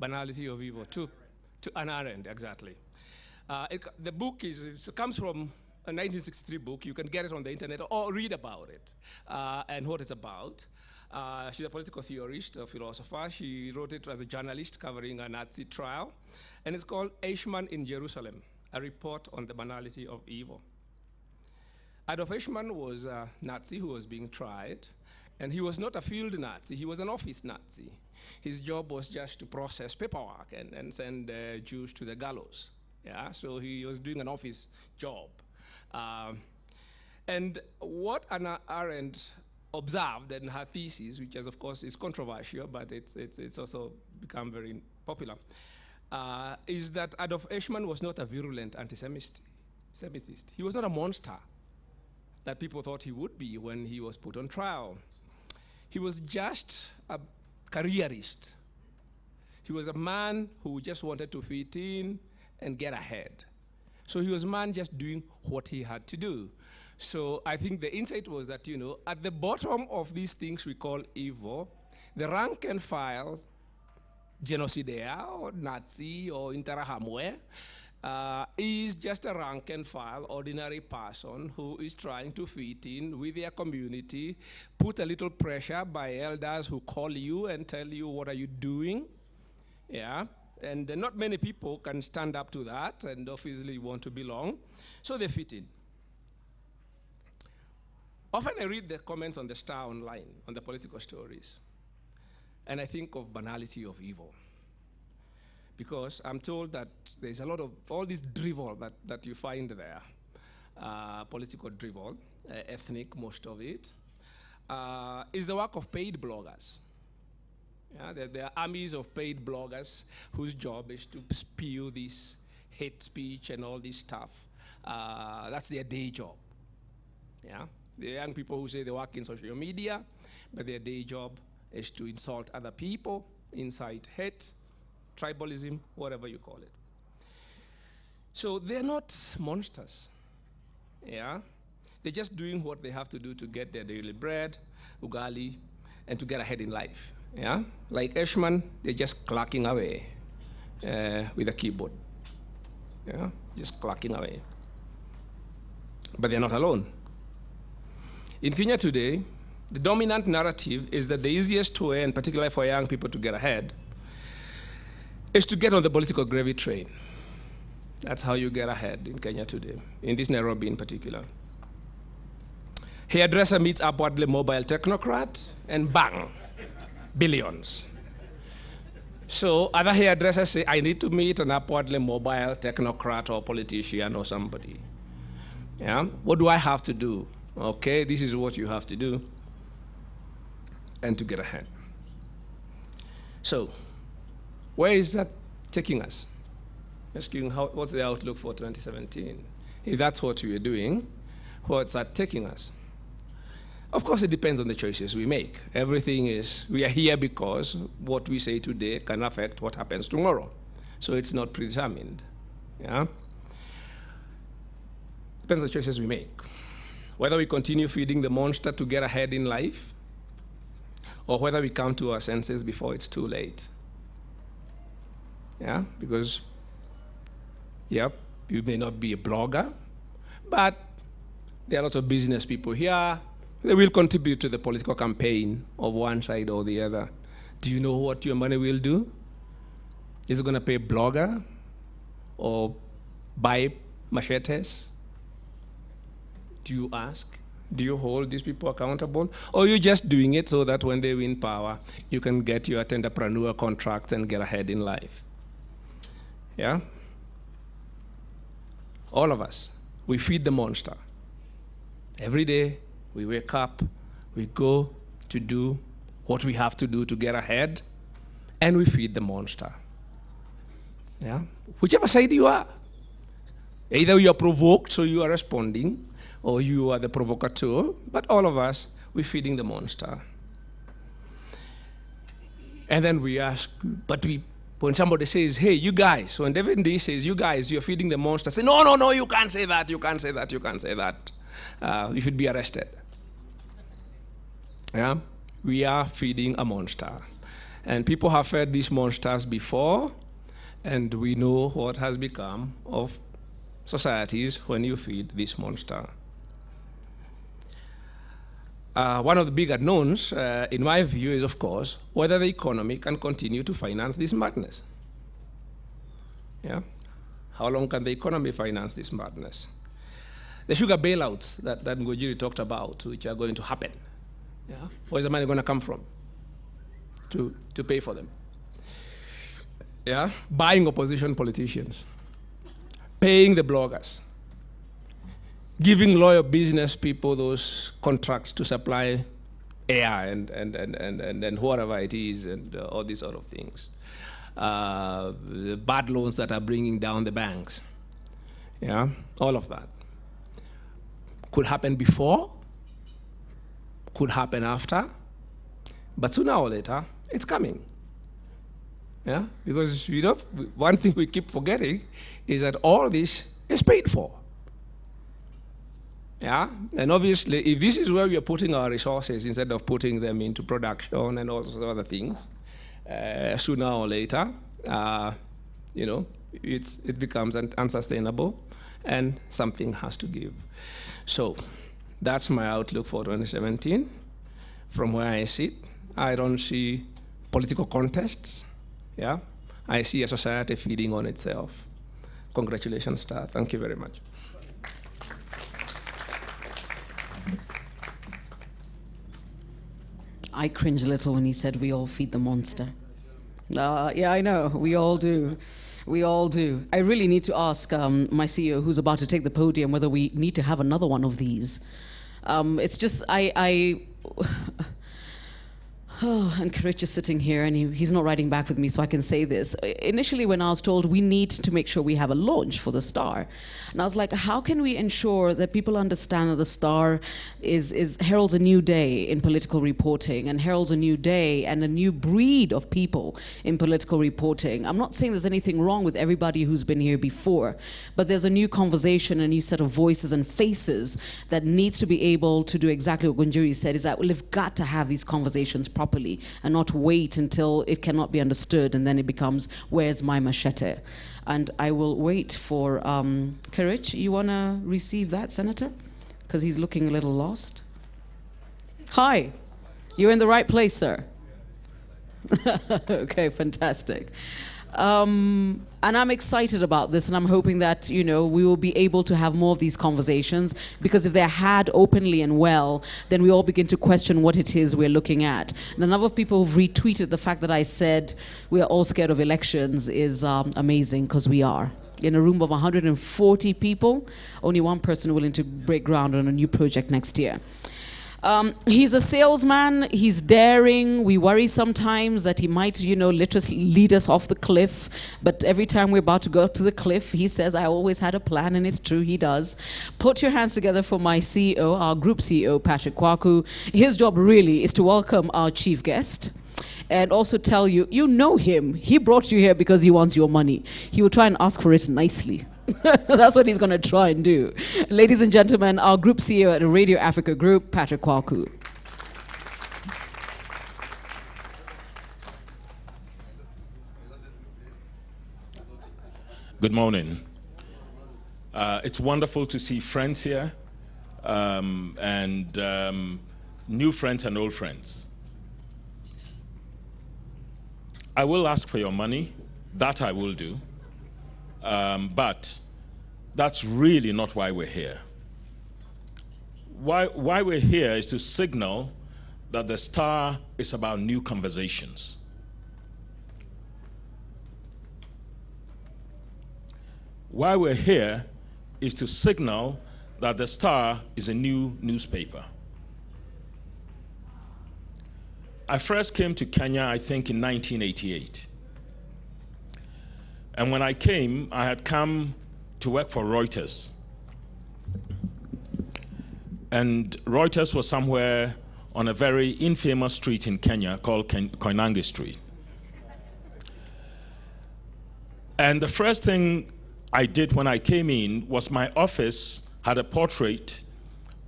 Banality of Evil, to Hannah Arendt, exactly. The book comes from a 1963 book. You can get it on the internet or read about it and what it's about. She's a political theorist, a philosopher. She wrote it as a journalist covering a Nazi trial. And it's called Eichmann in Jerusalem, a report on the banality of evil. Adolf Eichmann was a Nazi who was being tried. And he was not a field Nazi, he was an office Nazi. His job was just to process paperwork and send Jews to the gallows. Yeah, so he was doing an office job. And what Hannah Arendt observed in her thesis, which is, of course, is controversial, but it's also become very popular, is that Adolf Eichmann was not a virulent anti-Semitist. He was not a monster that people thought he would be when he was put on trial. He was just a careerist. He was a man who just wanted to fit in and get ahead. So he was a man just doing what he had to do. So I think the insight was that, you know, at the bottom of these things we call evil, the rank and file genocidaire or Nazi or Interahamwe is just a rank and file ordinary person who is trying to fit in with their community, put a little pressure by elders who call you and tell you what are you doing, yeah, and not many people can stand up to that and obviously want to belong, so they fit in. Often I read the comments on the Star online, on the political stories, and I think of banality of evil. Because I'm told that there's a lot of all this drivel that you find there, political drivel, ethnic, most of it, is the work of paid bloggers. Yeah, there are armies of paid bloggers whose job is to spew this hate speech and all this stuff. That's their day job. Yeah, the young people who say they work in social media, but their day job is to insult other people, incite hate, tribalism, whatever you call it. So they're not monsters, yeah? They're just doing what they have to do to get their daily bread, ugali, and to get ahead in life, yeah? Like Eichmann, they're just clacking away with a keyboard, yeah? Just clacking away. But they're not alone. In Kenya today, the dominant narrative is that the easiest way, and particularly for young people to get ahead, is to get on the political gravy train. That's how you get ahead in Kenya today, in this Nairobi in particular. Hairdresser meets upwardly mobile technocrat, and bang, billions. So other hairdressers say, I need to meet an upwardly mobile technocrat or politician or somebody. Yeah? What do I have to do? Okay, this is what you have to do, and to get ahead. So, where is that taking us? Asking what's the outlook for 2017? If that's what we are doing, what's that taking us? Of course, it depends on the choices we make. Everything is, we are here because what we say today can affect what happens tomorrow. So it's not predetermined, yeah? Depends on the choices we make. Whether we continue feeding the monster to get ahead in life, or whether we come to our senses before it's too late. Yeah, because, yep, you may not be a blogger, but there are lots of business people here. They will contribute to the political campaign of one side or the other. Do you know what your money will do? Is it going to pay blogger or buy machetes? Do you ask? Do you hold these people accountable? Or are you just doing it so that when they win power, you can get your entrepreneur contract and get ahead in life? Yeah? All of us, we feed the monster. Every day, we wake up, we go to do what we have to do to get ahead, and we feed the monster. Yeah? Whichever side you are. Either you are provoked, so you are responding, or you are the provocateur, but all of us, we're feeding the monster. And then we ask, when somebody says, hey, you guys, when David D says, you guys, you're feeding the monster, say, no, no, no, you can't say that, you can't say that, you can't say that. You should be arrested. Yeah? We are feeding a monster. And people have fed these monsters before, and we know what has become of societies when you feed this monster. One of the big unknowns, in my view, is, of course, whether the economy can continue to finance this madness. Yeah? How long can the economy finance this madness? The sugar bailouts that Ngojiri talked about, which are going to happen, yeah? Where's the money going to come from to pay for them? Yeah? Buying opposition politicians, paying the bloggers, giving loyal business people those contracts to supply AI and whatever it is, and all these sort of things. The bad loans that are bringing down the banks. Yeah, all of that. Could happen before, could happen after, but sooner or later, it's coming. Yeah, because one thing we keep forgetting is that all this is paid for. Yeah, and obviously, if this is where we are putting our resources instead of putting them into production and all sorts of other things, sooner or later, it becomes unsustainable, and something has to give. So that's my outlook for 2017. From where I sit, I don't see political contests. Yeah, I see a society feeding on itself. Congratulations, Star. Thank you very much. I cringe a little when he said we all feed the monster. Yeah, I know, we all do. We all do. I really need to ask my CEO, who's about to take the podium, whether we need to have another one of these. It's just, and Kirich is sitting here, and he's not writing back with me, so I can say this. Initially, when I was told we need to make sure we have a launch for the Star, and I was like, how can we ensure that people understand that the Star heralds a new day in political reporting, and heralds a new day and a new breed of people in political reporting? I'm not saying there's anything wrong with everybody who's been here before, but there's a new conversation, a new set of voices and faces that needs to be able to do exactly what Gunjiri said, is that we've got to have these conversations properly and not wait until it cannot be understood, and then it becomes, where's my machete? And I will wait for Kirich. You want to receive that, Senator? Because he's looking a little lost. Hi, you're in the right place, sir. Okay, fantastic. And I'm excited about this, and I'm hoping that, we will be able to have more of these conversations, because if they're had openly and well, then we all begin to question what it is we're looking at. And a number of people who've retweeted the fact that I said we are all scared of elections is amazing, because we are. In a room of 140 people, only one person willing to break ground on a new project next year. He's a salesman, he's daring. We worry sometimes that he might, literally lead us off the cliff. But every time we're about to go to the cliff, he says, I always had a plan, and it's true, he does. Put your hands together for my CEO, our group CEO, Patrick Kwaku. His job really is to welcome our chief guest, and also tell you, you know him. He brought you here because he wants your money. He will try and ask for it nicely. That's what he's going to try and do. Ladies and gentlemen, our group CEO at Radio Africa Group, Patrick Kwaku. Good morning. It's wonderful to see friends here, and new friends and old friends. I will ask for your money. That I will do. But that's really not why we're here. Why we're here is to signal that the Star is about new conversations. Why we're here is to signal that the Star is a new newspaper. I first came to Kenya, I think, in 1988. And when I came, I had come to work for Reuters. And Reuters was somewhere on a very infamous street in Kenya called Koinange Street. And the first thing I did when I came in was my office had a portrait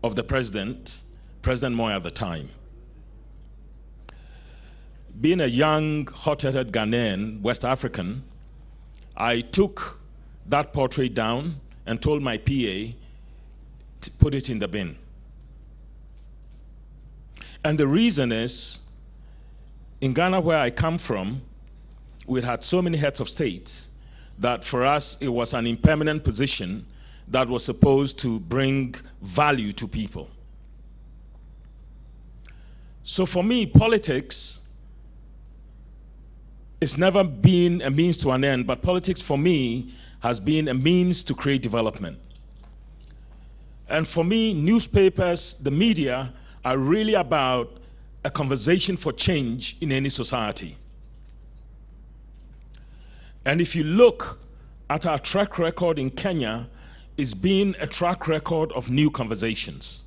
of the president, President Moi at the time. being a young, hot-headed Ghanaian, West African, I took that portrait down and told my PA to put it in the bin. And the reason is, in Ghana, where I come from, we had so many heads of states that for us it was an impermanent position that was supposed to bring value to people. So for me, politics, it's never been a means to an end, but politics for me has been a means to create development. And for me, newspapers, the media, are really about a conversation for change in any society. And if you look at our track record in Kenya, it's been a track record of new conversations.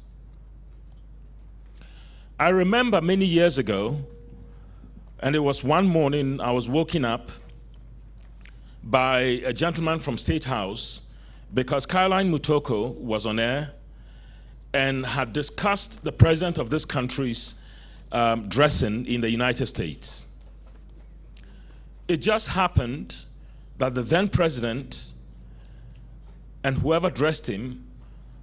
I remember many years ago, and it was one morning I was woken up by a gentleman from State House because Caroline Mutoko was on air and had discussed the president of this country's dressing in the United States. It just happened that the then president and whoever dressed him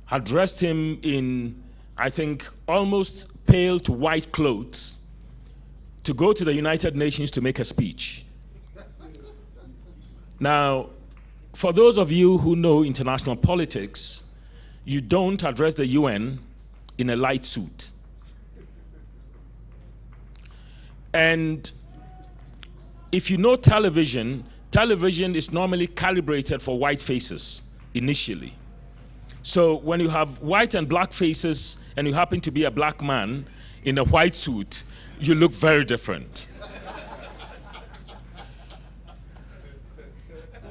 had dressed him in, I think, almost pale to white clothes to go to the United Nations to make a speech. Now, for those of you who know international politics, you don't address the UN in a light suit. And if you know television, television is normally calibrated for white faces initially. So when you have white and black faces and you happen to be a black man in a white suit, you look very different.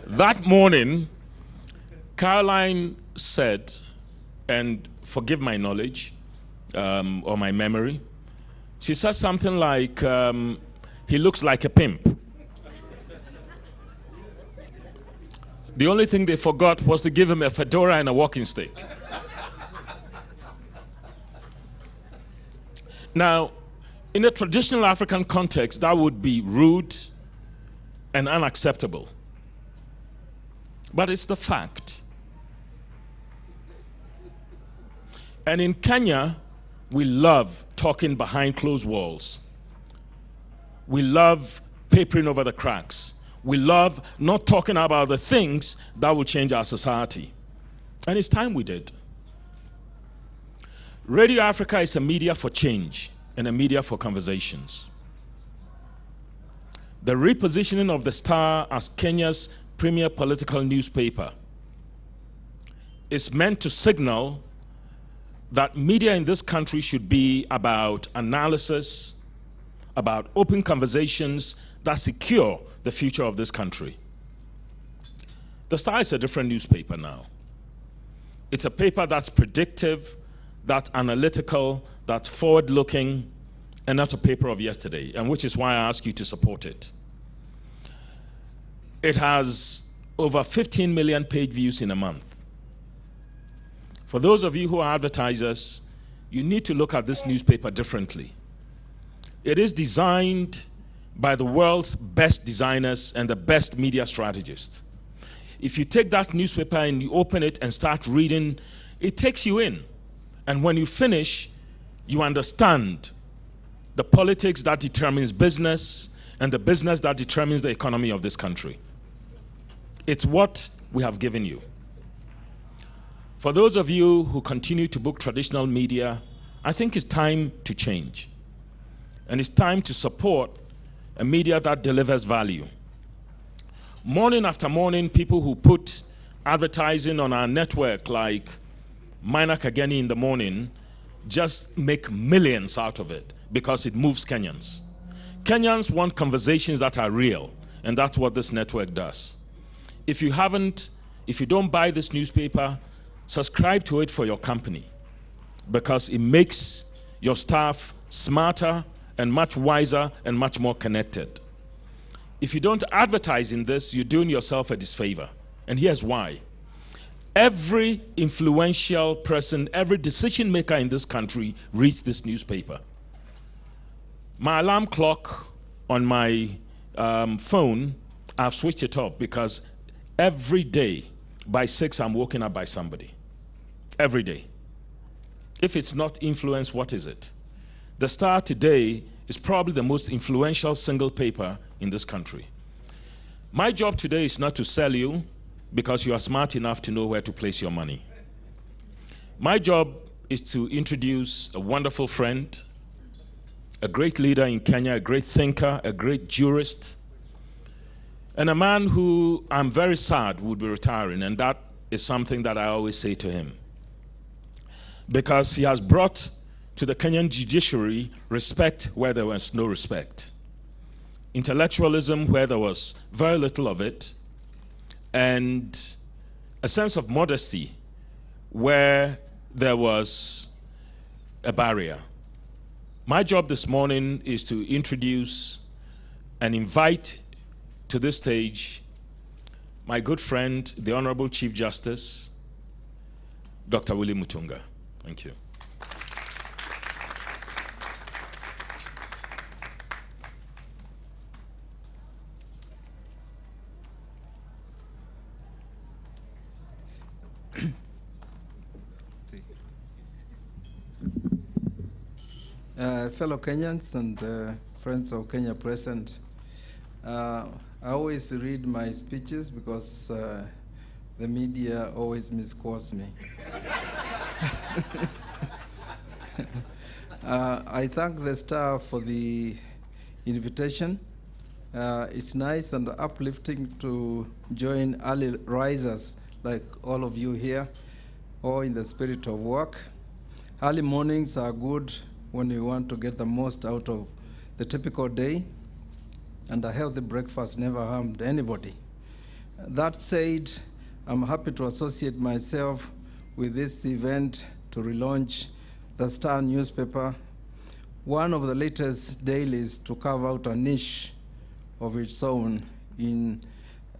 That morning, Caroline said, and forgive my knowledge or my memory, she said something like, he looks like a pimp. The only thing they forgot was to give him a fedora and a walking stick. Now, in a traditional African context, that would be rude and unacceptable. But it's the fact. And in Kenya, we love talking behind closed walls. We love papering over the cracks. We love not talking about the things that will change our society. And it's time we did. Radio Africa is a media for change and a media for conversations. The repositioning of the Star as Kenya's premier political newspaper is meant to signal that media in this country should be about analysis, about open conversations that secure the future of this country. The Star is a different newspaper now. It's a paper that's predictive, that's analytical, that's forward-looking, and not a paper of yesterday, and which is why I ask you to support it. It has over 15 million page views in a month. For those of you who are advertisers, you need to look at this newspaper differently. It is designed by the world's best designers and the best media strategists. If you take that newspaper and you open it and start reading, it takes you in. And when you finish, you understand the politics that determines business and the business that determines the economy of this country. It's what we have given you. For those of you who continue to book traditional media, I think it's time to change. And it's time to support a media that delivers value. Morning after morning, people who put advertising on our network like Minor Kageni in the morning just make millions out of it because it moves Kenyans. Kenyans want conversations that are real, and that's what this network does. If you don't buy this newspaper, subscribe to it for your company because it makes your staff smarter and much wiser and much more connected. If you don't advertise in this, you're doing yourself a disfavor. And here's why. Every influential person, every decision maker in this country reads this newspaper. My alarm clock on my phone, I've switched it off because every day by 6 I'm woken up by somebody. Every day. If it's not influence, what is it? The Star today is probably the most influential single paper in this country. My job today is not to sell you because you are smart enough to know where to place your money. My job is to introduce a wonderful friend, a great leader in Kenya, a great thinker, a great jurist, and a man who I'm very sad would be retiring, and that is something that I always say to him. Because he has brought to the Kenyan judiciary respect where there was no respect, intellectualism where there was very little of it, and a sense of modesty where there was a barrier. My job this morning is to introduce and invite to this stage my good friend, the Honorable Chief Justice, Dr. Willie Mutunga. Thank you. Fellow Kenyans and friends of Kenya present, I always read my speeches because the media always misquotes me. I thank the Star for the invitation. It's nice and uplifting to join early risers like all of you here, all in the spirit of work. Early mornings are good when you want to get the most out of the typical day, and a healthy breakfast never harmed anybody. That said, I'm happy to associate myself with this event to relaunch the Star newspaper, one of the latest dailies to carve out a niche of its own in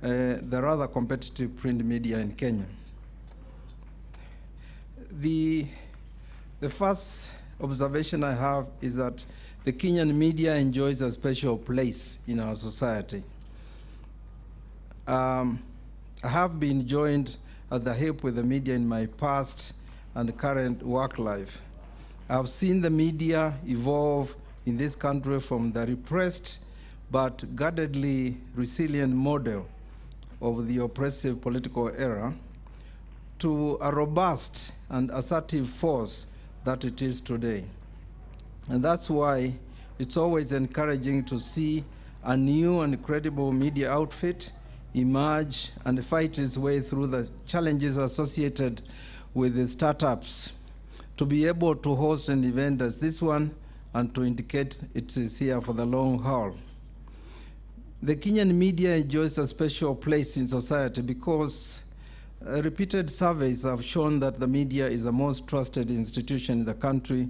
the rather competitive print media in Kenya. The first observation I have is that the Kenyan media enjoys a special place in our society. I have been joined at the hip with the media in my past and current work life. I've seen the media evolve in this country from the repressed but guardedly resilient model of the oppressive political era to a robust and assertive force that it is today. And that's why it's always encouraging to see a new and credible media outfit emerge and fight its way through the challenges associated with the startups, to be able to host an event as this one and to indicate it is here for the long haul. The Kenyan media enjoys a special place in society because repeated surveys have shown that the media is the most trusted institution in the country,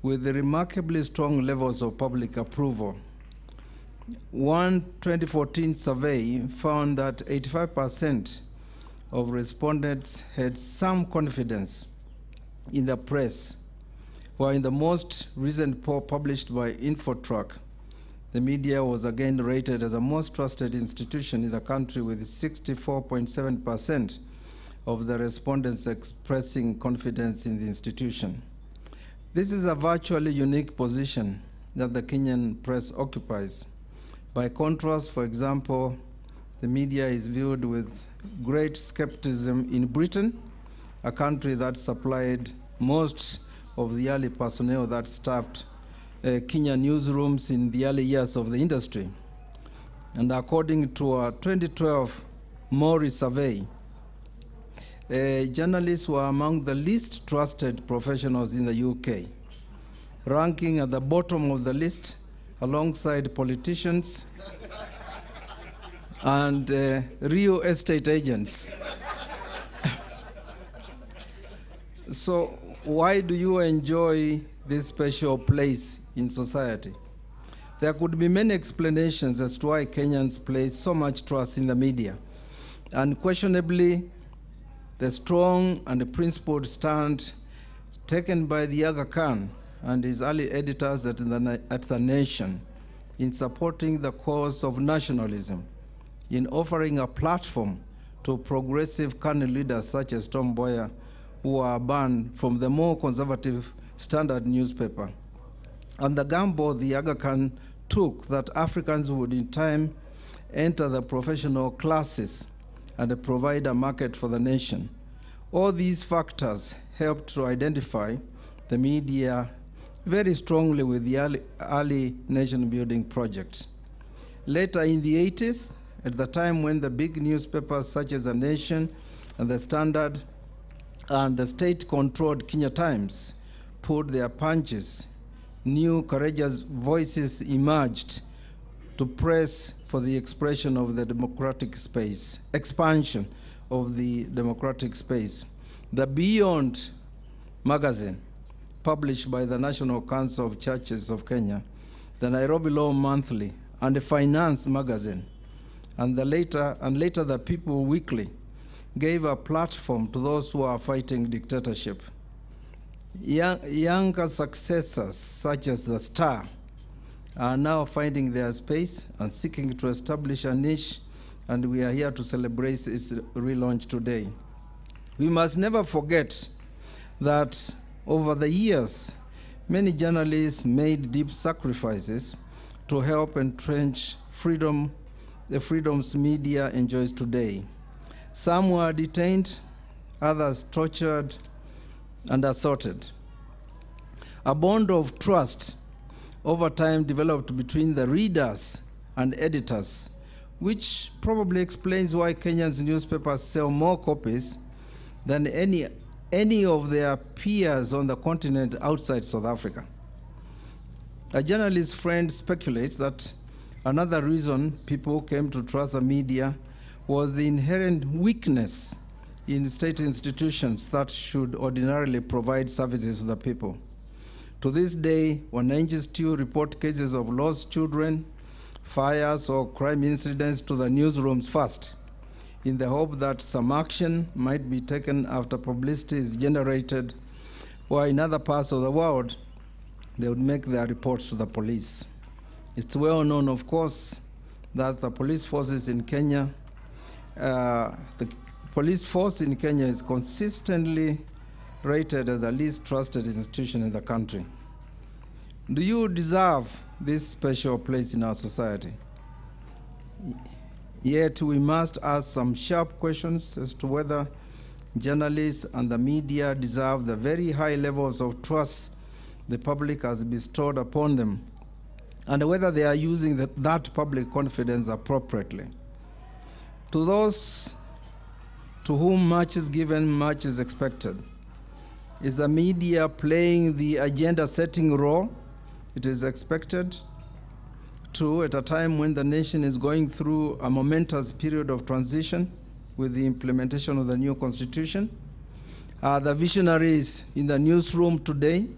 with remarkably strong levels of public approval. One 2014 survey found that 85% of respondents had some confidence in the press, while in the most recent poll published by Infotrack, the media was again rated as the most trusted institution in the country, with 64.7% of the respondents expressing confidence in the institution. This is a virtually unique position that the Kenyan press occupies. By contrast, for example, the media is viewed with great skepticism in Britain, a country that supplied most of the early personnel that staffed Kenyan newsrooms in the early years of the industry. And according to a 2012 Mori survey, journalists were among the least trusted professionals in the UK, ranking at the bottom of the list alongside politicians and real estate agents. So why do you enjoy this special place in society? There could be many explanations as to why Kenyans place so much trust in the media. Unquestionably, the strong and principled stand taken by the Aga Khan and his early editors at the Nation in supporting the cause of nationalism, in offering a platform to progressive Kanu leaders such as Tom Mboya, who are banned from the more conservative Standard newspaper, and the gamble the Aga Khan took that Africans would in time enter the professional classes and provide a market for the nation. All these factors helped to identify the media very strongly with the early nation-building projects. Later in the 80s, at the time when the big newspapers such as The Nation and The Standard and the state-controlled Kenya Times pulled their punches, new courageous voices emerged to press for the expression of the democratic space, expansion of the democratic space. The Beyond magazine, published by the National Council of Churches of Kenya, the Nairobi Law Monthly, and the Finance magazine, and later the People Weekly, gave a platform to those who are fighting dictatorship. Younger successors, such as the Star, are now finding their space and seeking to establish a niche, and we are here to celebrate its relaunch today. We must never forget that over the years, many journalists made deep sacrifices to help entrench freedom, the freedoms media enjoys today. Some were detained, others tortured and assaulted. A bond of trust over time developed between the readers and editors, which probably explains why Kenya's newspapers sell more copies than any of their peers on the continent outside South Africa. A journalist friend speculates that another reason people came to trust the media was the inherent weakness in state institutions that should ordinarily provide services to the people. To this day, wananchi still report cases of lost children, fires, or crime incidents to the newsrooms first, in the hope that some action might be taken after publicity is generated, or in other parts of the world, they would make their reports to the police. It's well known, of course, that the police forces in Kenya, the police force in Kenya is consistently rated as the least trusted institution in the country. Do you deserve this special place in our society? Yet we must ask some sharp questions as to whether journalists and the media deserve the very high levels of trust the public has bestowed upon them, and whether they are using that public confidence appropriately. To those to whom much is given, much is expected. Is the media playing the agenda-setting role it is expected to at a time when the nation is going through a momentous period of transition with the implementation of the new constitution? Are the visionaries in the newsroom today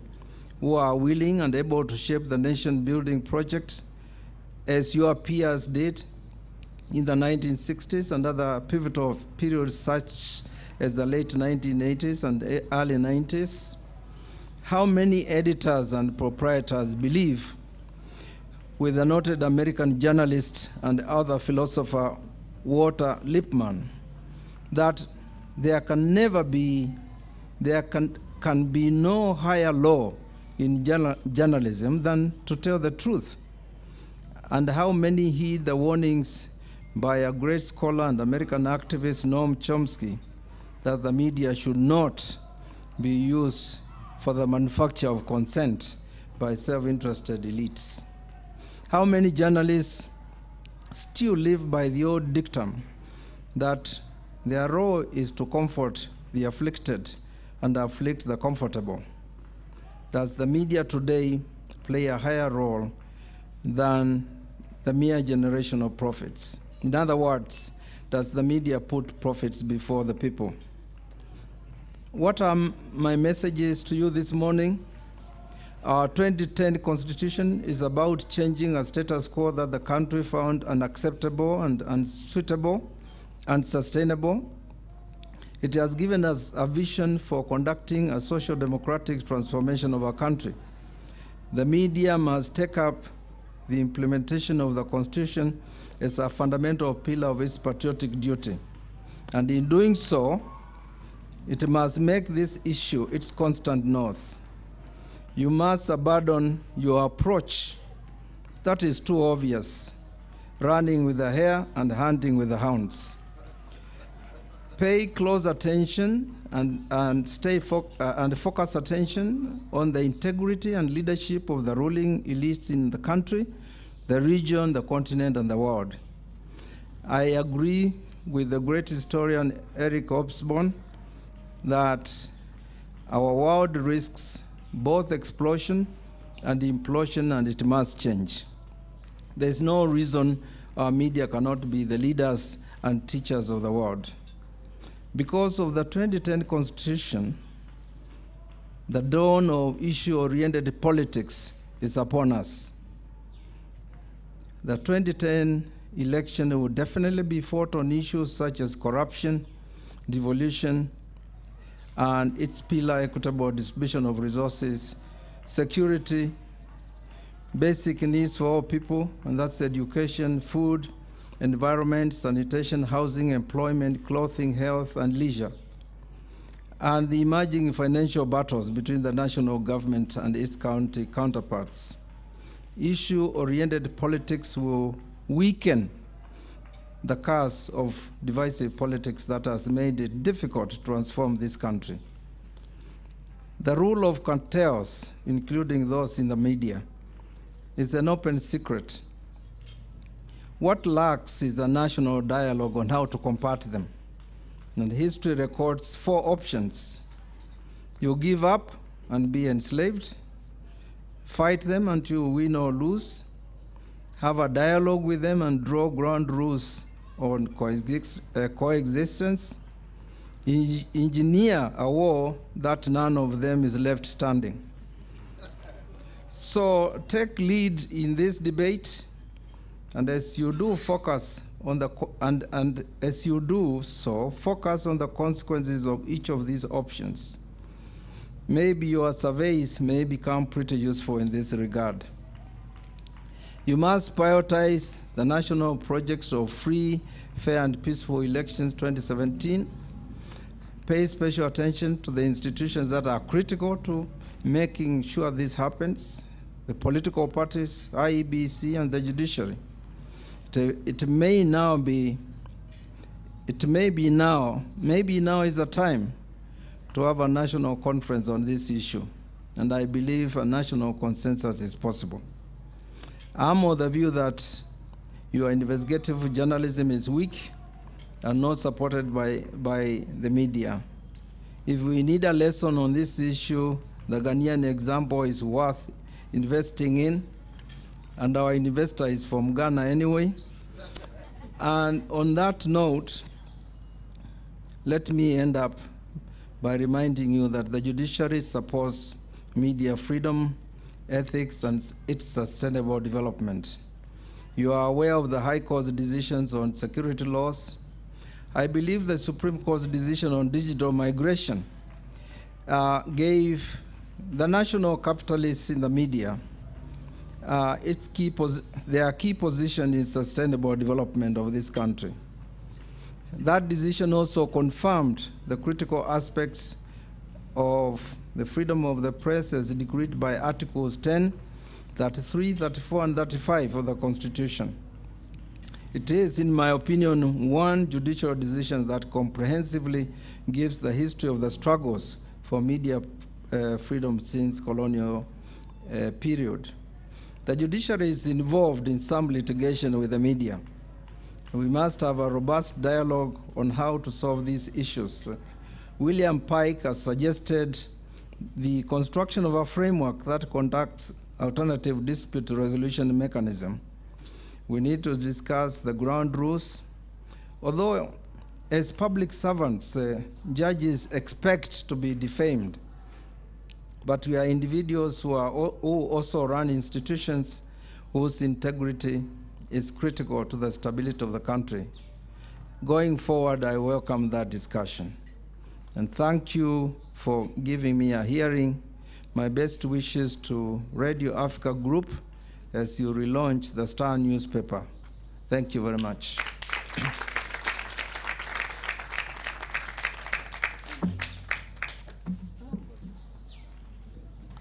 who are willing and able to shape the nation-building project as your peers did in the 1960s and other pivotal periods such as the late 1980s and early 90s? How many editors and proprietors believe, with the noted American journalist and other philosopher Walter Lippmann, that there can be no higher law in journalism than to tell the truth? And how many heed the warnings by a great scholar and American activist Noam Chomsky that the media should not be used for the manufacture of consent by self-interested elites? How many journalists still live by the old dictum that their role is to comfort the afflicted and afflict the comfortable? Does the media today play a higher role than the mere generation of profits? In other words, does the media put profits before the people? What are my messages to you this morning? Our 2010 Constitution is about changing a status quo that the country found unacceptable and unsuitable and sustainable. It has given us a vision for conducting a social democratic transformation of our country. The media must take up the implementation of the Constitution as a fundamental pillar of its patriotic duty. And in doing so, it must make this issue its constant north. You must abandon your approach that is too obvious, running with the hare and hunting with the hounds. Pay close attention and focus attention on the integrity and leadership of the ruling elites in the country, the region, the continent, and the world. I agree with the great historian Eric Hobsbawm that our world risks both explosion and implosion, and it must change. There is no reason our media cannot be the leaders and teachers of the world. Because of the 2010 Constitution, the dawn of issue-oriented politics is upon us. The 2010 election will definitely be fought on issues such as corruption, devolution, and its pillar equitable distribution of resources, security, basic needs for all people, and that's education, food, environment, sanitation, housing, employment, clothing, health, and leisure, and the emerging financial battles between the national government and its county counterparts. Issue-oriented politics will weaken the curse of divisive politics that has made it difficult to transform this country. The rule of cartels, including those in the media, is an open secret. What lacks is a national dialogue on how to combat them. And history records 4 options. You give up and be enslaved, fight them until you win or lose, have a dialogue with them and draw ground rules on coexistence, engineer a war that none of them is left standing. So take lead in this debate, and as you do, focus on the as you do so, focus on the consequences of each of these options. Maybe your surveys may become pretty useful in this regard. You must prioritize the national projects of free, fair, and peaceful elections 2017. Pay special attention to the institutions that are critical to making sure this happens: the political parties, IEBC, and the judiciary. Maybe now is the time to have a national conference on this issue, and I believe a national consensus is possible. I'm of the view that your investigative journalism is weak and not supported by the media. If we need a lesson on this issue, the Ghanaian example is worth investing in, and our investor is from Ghana anyway. And on that note, let me end up by reminding you that the judiciary supports media freedom, ethics, and its sustainable development. You are aware of the High Court's decisions on security laws. I believe the Supreme Court's decision on digital migration gave the national capitalists in the media their key position in sustainable development of this country. That decision also confirmed the critical aspects of the freedom of the press as decreed by Articles 10, 33, 34, and 35 of the Constitution. It is, in my opinion, one judicial decision that comprehensively gives the history of the struggles for media freedom since colonial period. The judiciary is involved in some litigation with the media. We must have a robust dialogue on how to solve these issues. William Pike has suggested the construction of a framework that conducts alternative dispute resolution mechanism. We need to discuss the ground rules. Although, as public servants, judges expect to be defamed, but we are individuals who also run institutions whose integrity is critical to the stability of the country. Going forward, I welcome that discussion. And thank you for giving me a hearing. My best wishes to Radio Africa Group as you relaunch the Star newspaper. Thank you very much.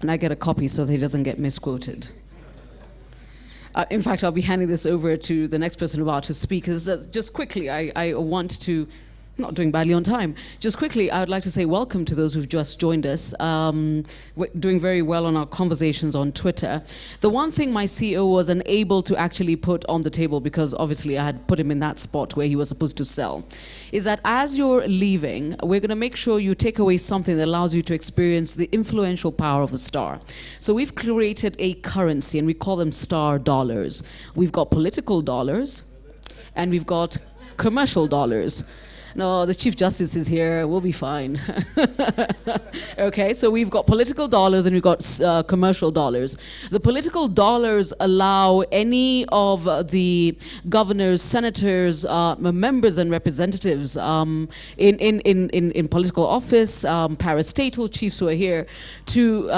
And I get a copy so that he doesn't get misquoted. In fact, I'll be handing this over to the next person about to speak. Just quickly, I want to, not doing badly on time, just quickly, I would like to say welcome to those who've just joined us. We're doing very well on our conversations on Twitter. The one thing my CEO was unable to actually put on the table, because obviously I had put him in that spot where he was supposed to sell, is that as you're leaving, we're going to make sure you take away something that allows you to experience the influential power of a star. So we've created a currency, and we call them star dollars. We've got political dollars, and we've got commercial dollars. No, the Chief Justice is here. We'll be fine. Okay, so we've got political dollars and we've got commercial dollars. The political dollars allow any of the governors, senators, members and representatives in political office, parastatal chiefs who are here, to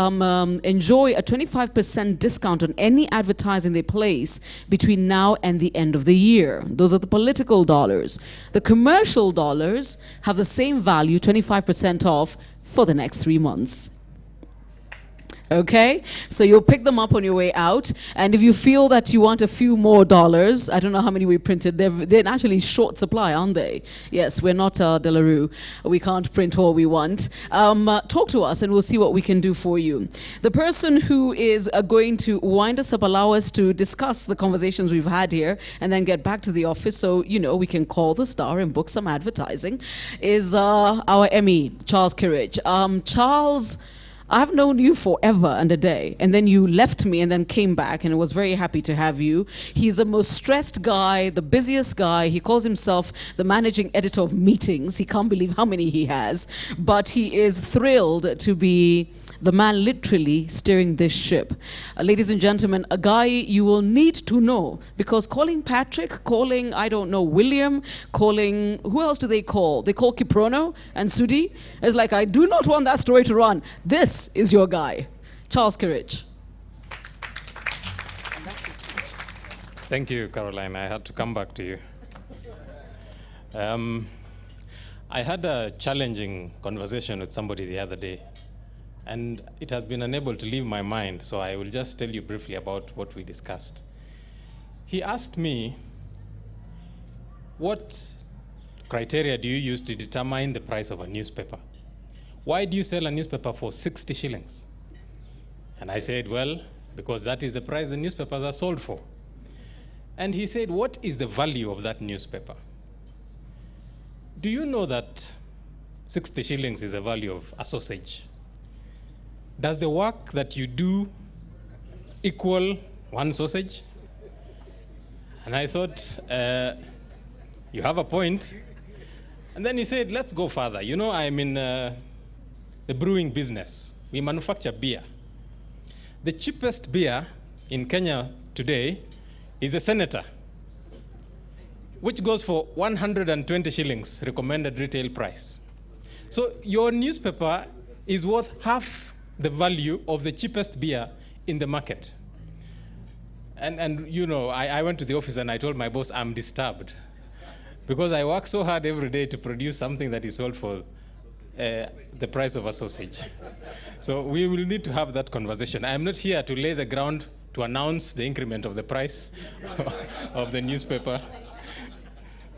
enjoy a 25% discount on any advertising they place between now and the end of the year. Those are the political dollars. The commercial dollars have the same value, 25% off, for the next 3 months. Okay, so you'll pick them up on your way out, and if you feel that you want a few more dollars, I don't know how many we printed, they're actually short supply, aren't they? Yes, we're not De La Rue. We can't print all we want. Talk to us and we'll see what we can do for you. The person who is going to wind us up, allow us to discuss the conversations we've had here and then get back to the office so, you know, we can call the Star and book some advertising, is our ME, Charles Kirich. Charles, I've known you forever and a day, and then you left me and then came back, and I was very happy to have you. He's the most stressed guy, the busiest guy. He calls himself the managing editor of meetings. He can't believe how many he has, but he is thrilled to be the man literally steering this ship. Ladies and gentlemen, a guy you will need to know, because calling Patrick, calling, I don't know, William, calling, who else do they call? They call Kiprono and Sudi. It's like, I do not want that story to run. This is your guy, Charles Kirich. Thank you, Caroline. I had to come back to you. I had a challenging conversation with somebody the other day, and it has been unable to leave my mind, so I will just tell you briefly about what we discussed. He asked me, what criteria do you use to determine the price of a newspaper? Why do you sell a newspaper for 60 shillings? And I said, well, because that is the price the newspapers are sold for. And he said, what is the value of that newspaper? Do you know that 60 shillings is the value of a sausage? Does the work that you do equal one sausage? And I thought, you have a point. And then he said, let's go further. You know, I'm in the brewing business. We manufacture beer. The cheapest beer in Kenya today is a Senator, which goes for 120 shillings recommended retail price. So your newspaper is worth half the value of the cheapest beer in the market. And you know, I went to the office and I told my boss, I'm disturbed, because I work so hard every day to produce something that is sold for the price of a sausage. So we will need to have that conversation. I'm not here to lay the ground to announce the increment of the price of the newspaper.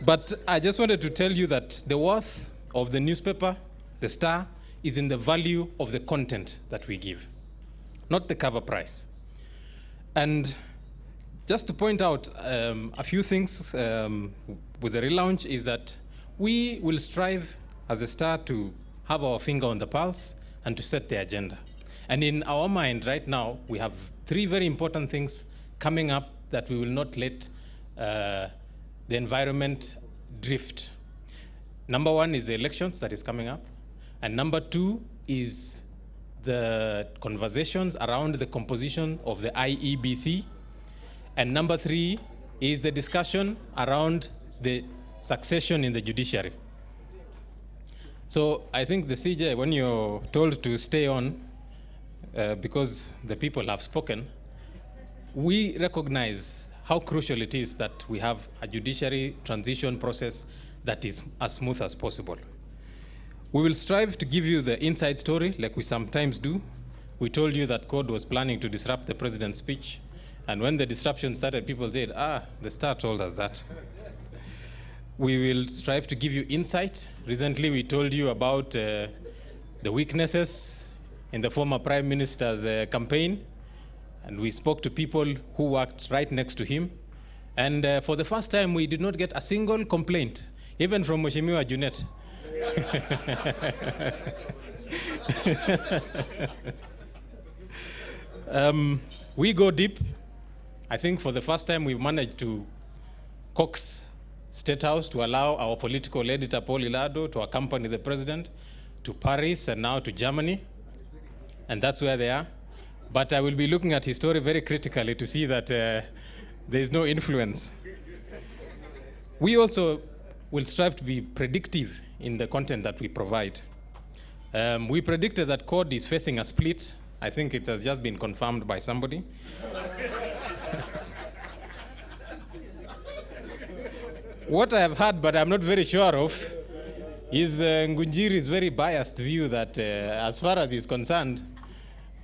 But I just wanted to tell you that the worth of the newspaper, the Star, is in the value of the content that we give, not the cover price. And just to point out a few things with the relaunch is that we will strive as a Star to have our finger on the pulse and to set the agenda. And in our mind right now, we have 3 very important things coming up that we will not let the environment drift. Number 1 is the elections that is coming up. And number 2 is the conversations around the composition of the IEBC. And number 3 is the discussion around the succession in the judiciary. So I think the CJ, when you're told to stay on, because the people have spoken, we recognize how crucial it is that we have a judiciary transition process that is as smooth as possible. We will strive to give you the inside story like we sometimes do. We told you that CORD was planning to disrupt the president's speech. And when the disruption started, people said, the Star told us that. We will strive to give you insight. Recently, we told you about the weaknesses in the former Prime Minister's campaign. And we spoke to people who worked right next to him. And for the first time, we did not get a single complaint, even from Mheshimiwa Junet. We go deep. I think for the first time, we've managed to coax State House to allow our political editor, Paul Ilado, to accompany the president to Paris and now to Germany. And that's where they are. But I will be looking at his story very critically to see that there is no influence. We also will strive to be predictive in the content that we provide. We predicted that CORD is facing a split. I think it has just been confirmed by somebody. What I have heard, but I'm not very sure of, is Ngunjiri's very biased view that as far as he's concerned,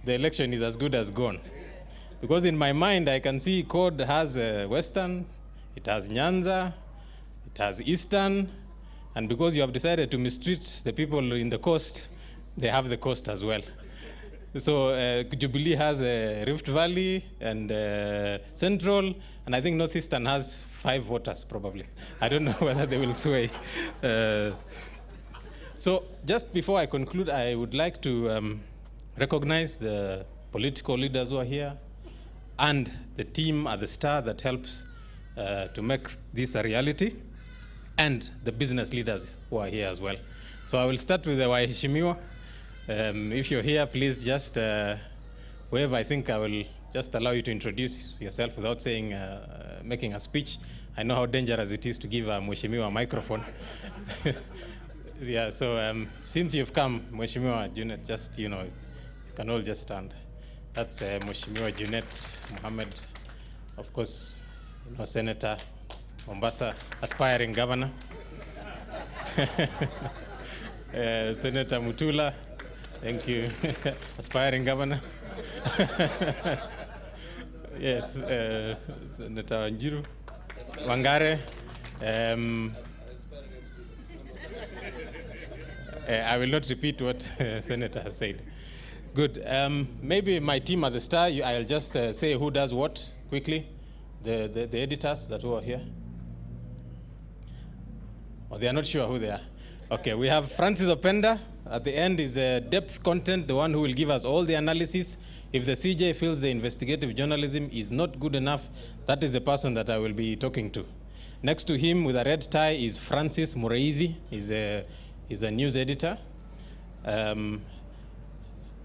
the election is as good as gone. Because in my mind, I can see CORD has Western, it has Nyanza, it has Eastern, and because you have decided to mistreat the people in the coast, they have the coast as well. So Jubilee has Rift Valley and Central, and I think Northeastern has 5 voters probably. I don't know whether they will sway. So just before I conclude, I would like to recognize the political leaders who are here and the team at the Star that helps to make this a reality, and the business leaders who are here as well. So I will start with the Waheshimiwa. If you're here, please just wave. I think I will just allow you to introduce yourself without saying, making a speech. I know how dangerous it is to give a Mheshimiwa a microphone. Yeah, so since you've come, Mheshimiwa Junet, just, you can all just stand. That's Mheshimiwa Junet Mohammed, of course, Senator, Mombasa, aspiring governor. Senator Mutula, thank you, aspiring governor. Yes, Senator Njiru, Wangare. I will not repeat what Senator has said. Good. Maybe my team at the Star, I'll just say who does what quickly. The editors that who are here. Oh, they are not sure who they are. Okay, we have Francis Openda. At the end is depth content, the one who will give us all the analysis. If the CJ feels the investigative journalism is not good enough, that is the person that I will be talking to. Next to him with a red tie is Francis Mureithi. He's a news editor. Then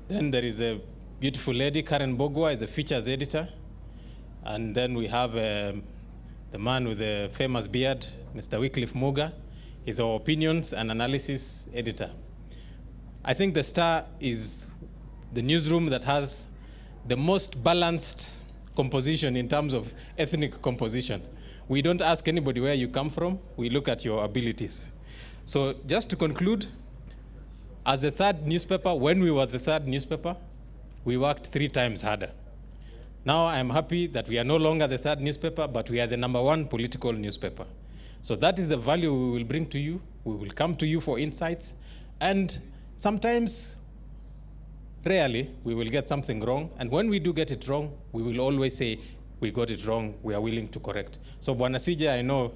there is a beautiful lady, Karen Bogwa, is a features editor. And then we have the man with the famous beard, Mr. Wycliffe Muga, is our opinions and analysis editor. I think the Star is the newsroom that has the most balanced composition in terms of ethnic composition. We don't ask anybody where you come from, we look at your abilities. So just to conclude, as the third newspaper, when we were the third newspaper, we worked 3 times harder. Now I'm happy that we are no longer the third newspaper, but we are the #1 political newspaper. So that is the value we will bring to you. We will come to you for insights. And sometimes, rarely, we will get something wrong. And when we do get it wrong, we will always say, we got it wrong, we are willing to correct. So Bwana CJ, I know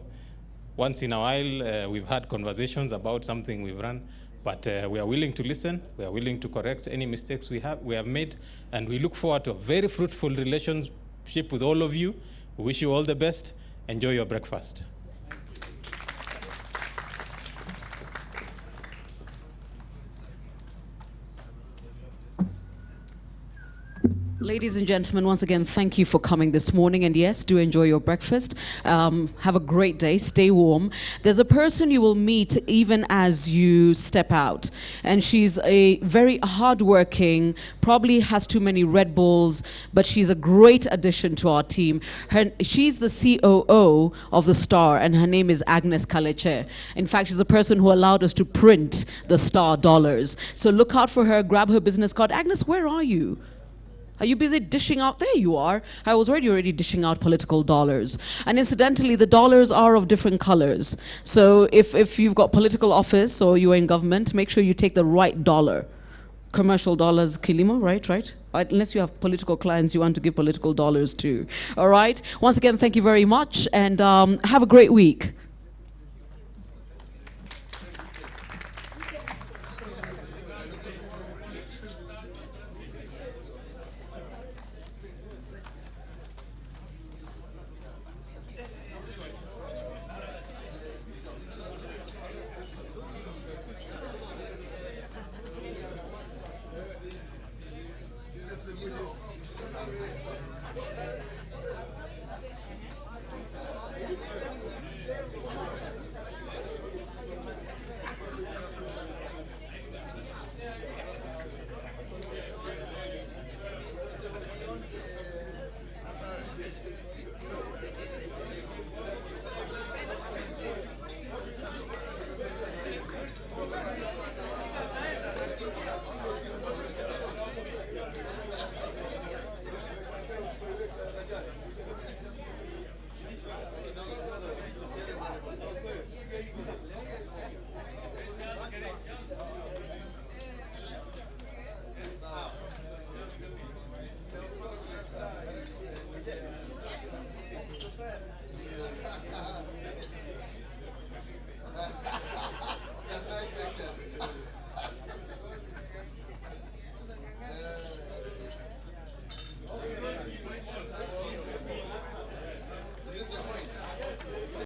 once in a while we've had conversations about something we've run, but we are willing to listen, we are willing to correct any mistakes we have made, and we look forward to a very fruitful relationship with all of you. We wish you all the best. Enjoy your breakfast. Ladies and gentlemen, once again, thank you for coming this morning. And yes, do enjoy your breakfast. Have a great day. Stay warm. There's a person you will meet even as you step out. And she's a very hardworking, probably has too many Red Bulls, but she's a great addition to our team. She's the COO of the Star, and her name is Agnes Kaleche. In fact, she's the person who allowed us to print the Star dollars. So look out for her. Grab her business card. Agnes, where are you? Are you busy dishing out? There you are. I was already dishing out political dollars. And incidentally, the dollars are of different colors. So if you've got political office or you're in government, make sure you take the right dollar. Commercial dollars, Kilimo, right? Unless you have political clients you want to give political dollars to. All right? Once again, thank you very much, and have a great week.